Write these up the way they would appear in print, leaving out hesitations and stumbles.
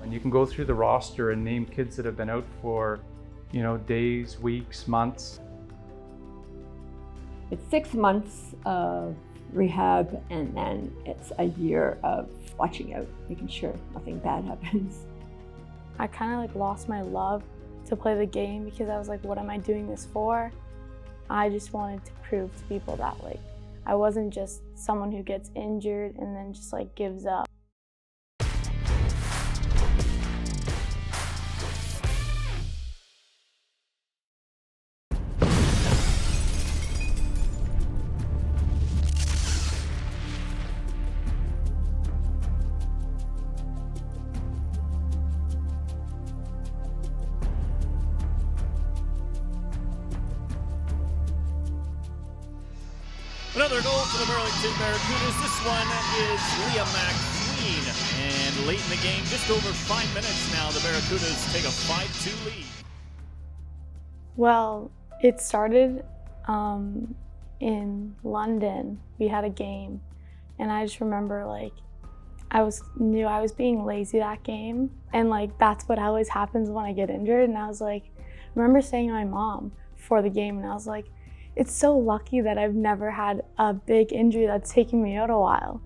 And you can go through the roster and name kids that have been out for, days, weeks, months. It's 6 months of rehab, and then it's a year of watching out, making sure nothing bad happens. I kind of lost my love to play the game because I was like, what am I doing this for? I just wanted to prove to people that I wasn't just someone who gets injured and then just gives up. Another goal for the Burlington Barracudas. This one is Leah McQueen. And late in the game, just over 5 minutes now, the Barracudas take a 5-2 lead. Well, it started in London. We had a game, and I just remember I knew I was being lazy that game, and that's what always happens when I get injured. And I was I remember saying to my mom before the game, and I was like, it's so lucky that I've never had a big injury that's taken me out a while.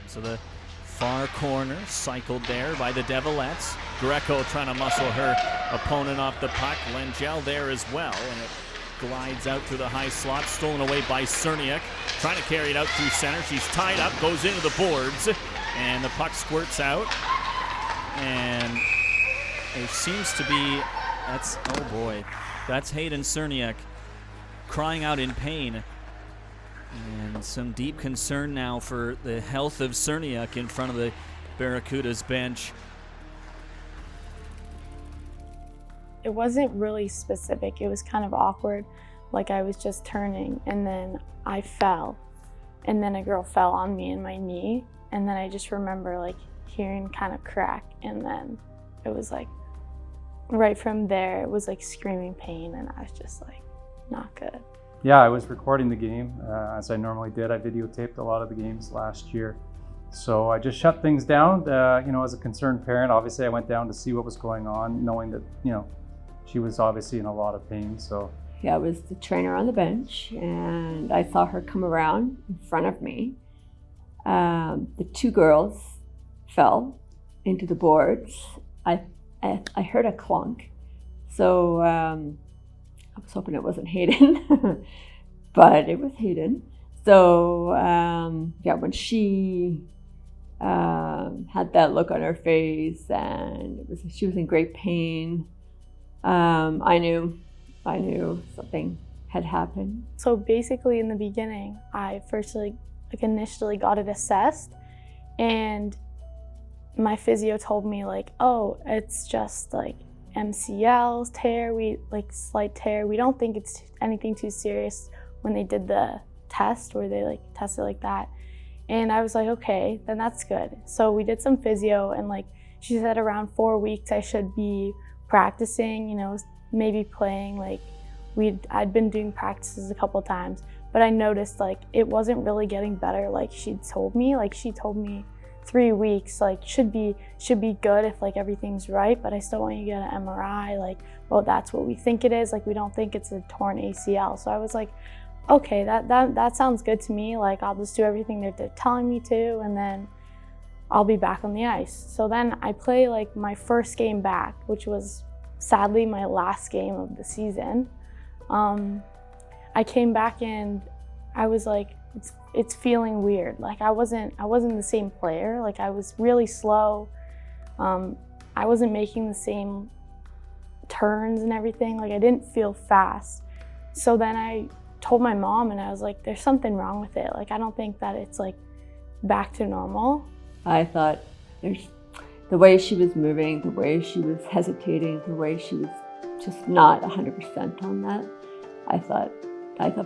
So the far corner cycled there by the Devilettes. Greco trying to muscle her opponent off the puck. Lengel there as well, and it glides out through the high slot, stolen away by Serniuk. Trying to carry it out through center. She's tied up, goes into the boards, and the puck squirts out. And it seems to be, that's Hayden Serniuk crying out in pain, and some deep concern now for the health of Serniuk in front of the Barracudas bench. It wasn't really specific. It was kind of awkward. I was just turning, and then I fell, and then a girl fell on me in my knee, and then I just remember hearing kind of crack, and then it was right from there it was screaming pain, and I was just not good. Yeah, I was recording the game as I normally did. I videotaped a lot of the games last year. So I just shut things down. As a concerned parent, obviously I went down to see what was going on, knowing that, she was obviously in a lot of pain. So yeah, I was the trainer on the bench, and I saw her come around in front of me. The two girls fell into the boards. I heard a clunk. So I was hoping it wasn't Hayden, but it was Hayden. So when she had that look on her face, and she was in great pain, I knew something had happened. So basically, in the beginning, I first initially got it assessed, and my physio told me oh, it's just MCLs, tear, slight tear. We don't think it's anything too serious when they did the test, where they tested like that. And I was okay, then that's good. So we did some physio, and she said around 4 weeks I should be practicing, maybe playing. I'd been doing practices a couple times, but I noticed it wasn't really getting better she'd told me. She told me 3 weeks should be good if everything's right, but I still want you to get an MRI. Well, that's what we think it is. We don't think it's a torn ACL. So I was okay, that sounds good to me. I'll just do everything that they're telling me to, and then I'll be back on the ice. So then I play my first game back, which was sadly my last game of the season. I came back, and I was it's feeling weird. I wasn't the same player. I was really slow. I wasn't making the same turns and everything. I didn't feel fast. So then I told my mom, and I was there's something wrong with it. I don't think that it's back to normal. I thought the way she was moving, the way she was hesitating, the way she was just not 100% on that. I thought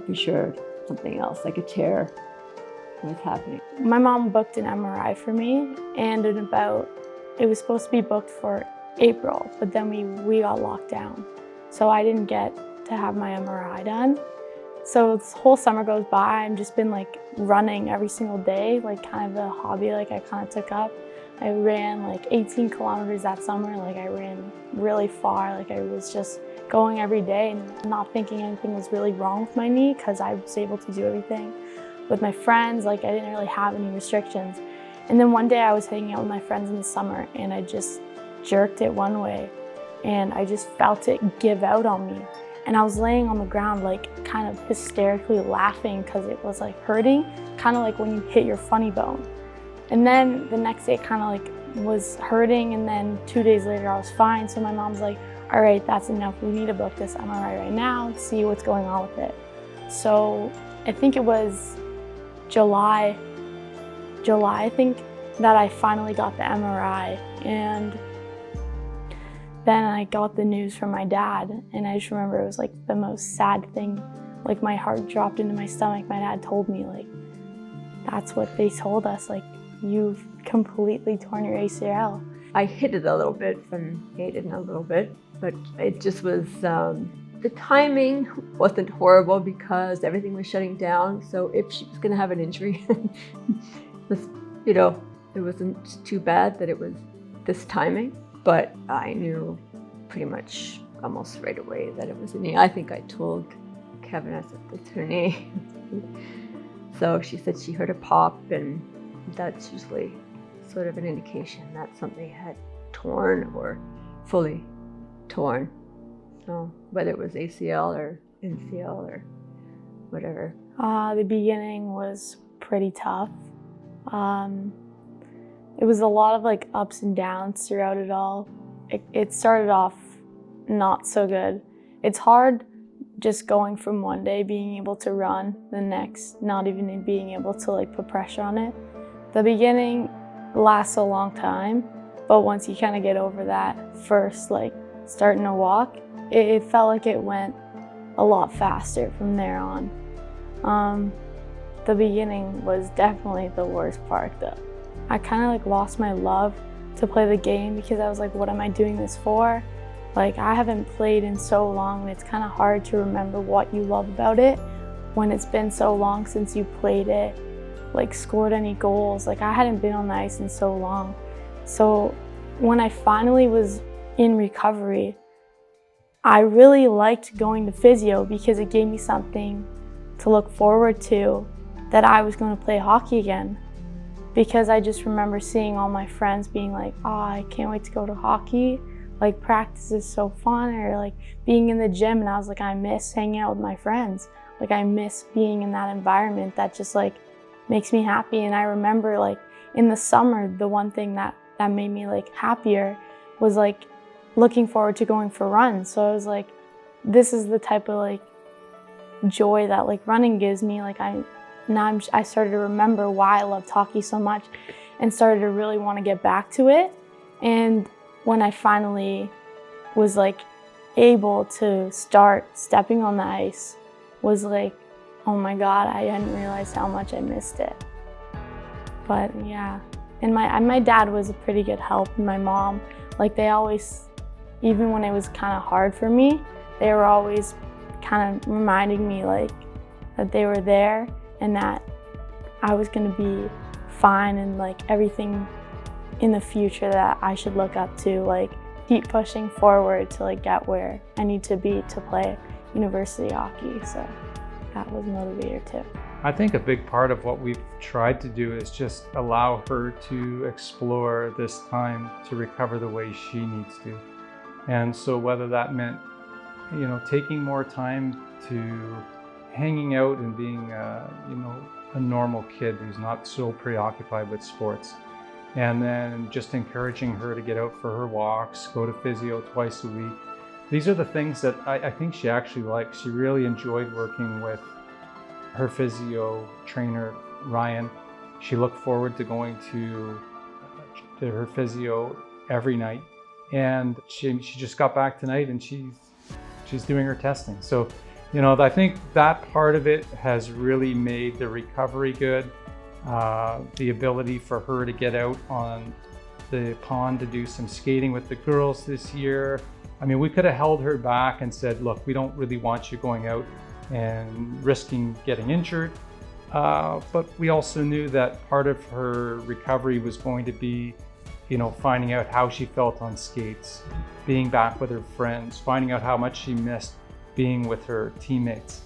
for sure something else, a tear, was happening. My mom booked an MRI for me, and it was supposed to be booked for April, but then we got locked down. So I didn't get to have my MRI done. So this whole summer goes by, I've just been running every single day, kind of a hobby I kind of took up. I ran like 18 kilometers that summer. Like I ran really far. Like I was just going every day and not thinking anything was really wrong with my knee because I was able to do everything with my friends. Like I didn't really have any restrictions. And then one day I was hanging out with my friends in the summer and I just jerked it one way and I just felt it give out on me. And I was laying on the ground like kind of hysterically laughing because it was like hurting, kind of like when you hit your funny bone. And then the next day it kind of like was hurting, and then 2 days later I was fine. So my mom's like, all right, that's enough. We need to book this MRI right now and see what's going on with it. So I think it was July, I think, that I finally got the MRI. And then I got the news from my dad, and I just remember it was like the most sad thing. Like my heart dropped into my stomach. My dad told me, like, that's what they told us, like, you've completely torn your ACL. I hid it a little bit from Hayden a little bit, but it just was, the timing wasn't horrible because everything was shutting down. So if she was gonna have an injury, it wasn't too bad that it was this timing, but I knew pretty much almost right away that it was a knee. I think I told Kevin, I said, it's her knee. So she said she heard a pop, and that's usually sort of an indication that something had torn or fully torn. So whether it was ACL or MCL or whatever. The beginning was pretty tough. It was a lot of like ups and downs throughout it all. It started off not so good. It's hard just going from one day being able to run, the next not even being able to like put pressure on it. The beginning lasts a long time, but once you kind of get over that first like starting to walk, it felt like it went a lot faster from there on. The beginning was definitely the worst part though. I kind of like lost my love to play the game because I was like, what am I doing this for? Like, I haven't played in so long, and it's kind of hard to remember what you love about it when it's been so long since you played it, like scored any goals. Like, I hadn't been on the ice in so long. So when I finally was in recovery, I really liked going to physio because it gave me something to look forward to, that I was going to play hockey again. Because I just remember seeing all my friends being like, oh, I can't wait to go to hockey. Like, practice is so fun, or like being in the gym. And I was like, I miss hanging out with my friends. Like, I miss being in that environment that just like makes me happy. And I remember like in the summer, the one thing that made me like happier was like looking forward to going for runs. So I was like, this is the type of like joy that like running gives me. Like I started to remember why I loved hockey so much and started to really want to get back to it. And when I finally was like able to start stepping on the ice, was like, oh my God, I hadn't realized how much I missed it. But yeah, and my dad was a pretty good help, and my mom, like they always, even when it was kind of hard for me, they were always kind of reminding me like that they were there and that I was gonna be fine, and like everything in the future that I should look up to, like keep pushing forward to like get where I need to be to play university hockey. So that was a motivator too. I think a big part of what we've tried to do is just allow her to explore this time to recover the way she needs to. And so whether that meant, taking more time to hanging out and being, a normal kid who's not so preoccupied with sports. And then just encouraging her to get out for her walks, go to physio twice a week. These are the things that I think she actually likes. She really enjoyed working with her physio trainer, Ryan. She looked forward to going to her physio every night. And she just got back tonight, and she's doing her testing. So, I think that part of it has really made the recovery good. The ability for her to get out on the pond to do some skating with the girls this year. I mean, we could have held her back and said, look, we don't really want you going out and risking getting injured. But we also knew that part of her recovery was going to be finding out how she felt on skates, being back with her friends, finding out how much she missed being with her teammates.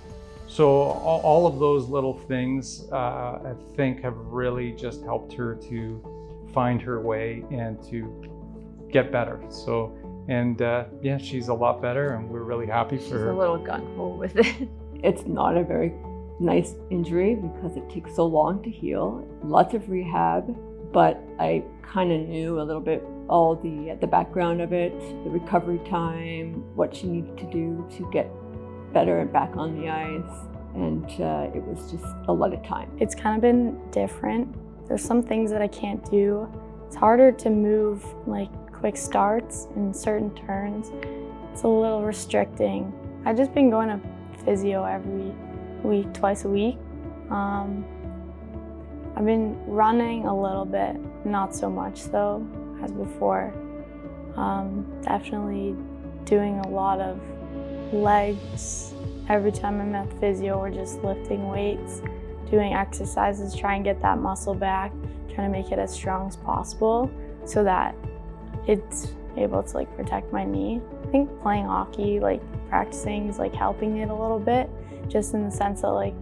So all of those little things, I think, have really just helped her to find her way and to get better. So, and yeah, she's a lot better, and we're really happy for her. She's a little gung-ho with it. It's not a very nice injury because it takes so long to heal. Lots of rehab, but I kind of knew a little bit all the background of it, the recovery time, what she needed to do to get better and back on the ice, and it was just a lot of time. It's kind of been different. There's some things that I can't do. It's harder to move like quick starts in certain turns. It's a little restricting. I've just been going to physio every week, twice a week. I've been running a little bit, not so much though as before. Definitely doing a lot of legs. Every time I'm at physio, we're just lifting weights, doing exercises, trying to get that muscle back, trying to make it as strong as possible so that it's able to like protect my knee. I think playing hockey, like practicing is like helping it a little bit, just in the sense that like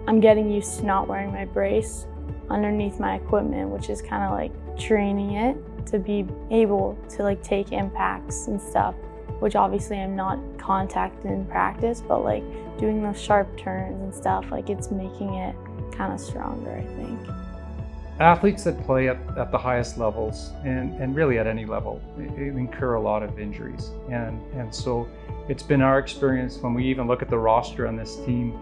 I'm getting used to not wearing my brace underneath my equipment, which is kind of like training it to be able to like take impacts and stuff, which obviously I'm not contacted in practice, but like doing those sharp turns and stuff, like it's making it kind of stronger, I think. Athletes that play at the highest levels and really at any level incur a lot of injuries. And so it's been our experience when we even look at the roster on this team,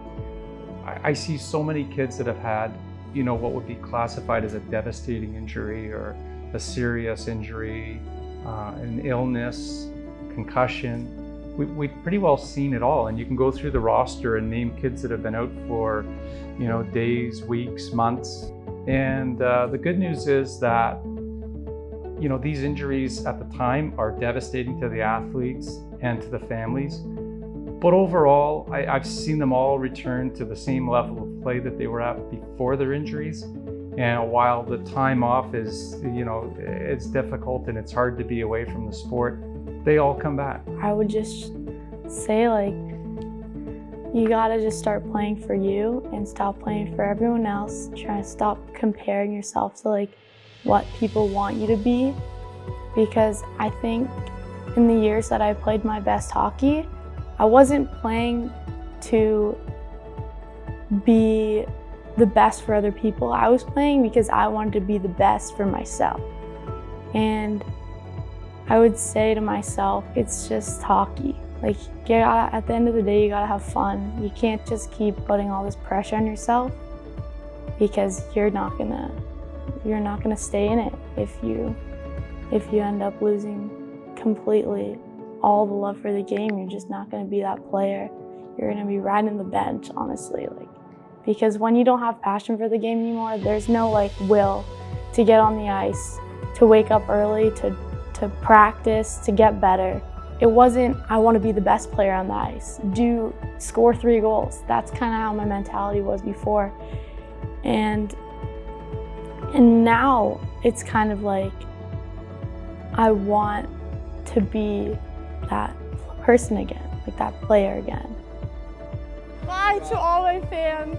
I see so many kids that have had, what would be classified as a devastating injury or a serious injury, an illness, concussion. We've pretty well seen it all, and you can go through the roster and name kids that have been out for, days, weeks, months. And the good news is that, these injuries at the time are devastating to the athletes and to the families. But overall, I've seen them all return to the same level of play that they were at before their injuries. And while the time off is, it's difficult and it's hard to be away from the sport, they all come back. I would just say, like, you gotta just start playing for you and stop playing for everyone else. Try to stop comparing yourself to like what people want you to be. Because I think in the years that I played my best hockey, I wasn't playing to be the best for other people. I was playing because I wanted to be the best for myself. And I would say to myself, it's just hockey. Like, at the end of the day, you gotta have fun. You can't just keep putting all this pressure on yourself, because you're not gonna stay in it if you end up losing completely all the love for the game. You're just not gonna be that player. You're gonna be riding the bench, honestly. Because when you don't have passion for the game anymore, there's no will to get on the ice, to wake up early, to practice, to get better. It wasn't, I want to be the best player on the ice. Score 3 goals. That's kind of how my mentality was before. And now it's kind of like, I want to be that person again, like that player again. Bye to all my fans.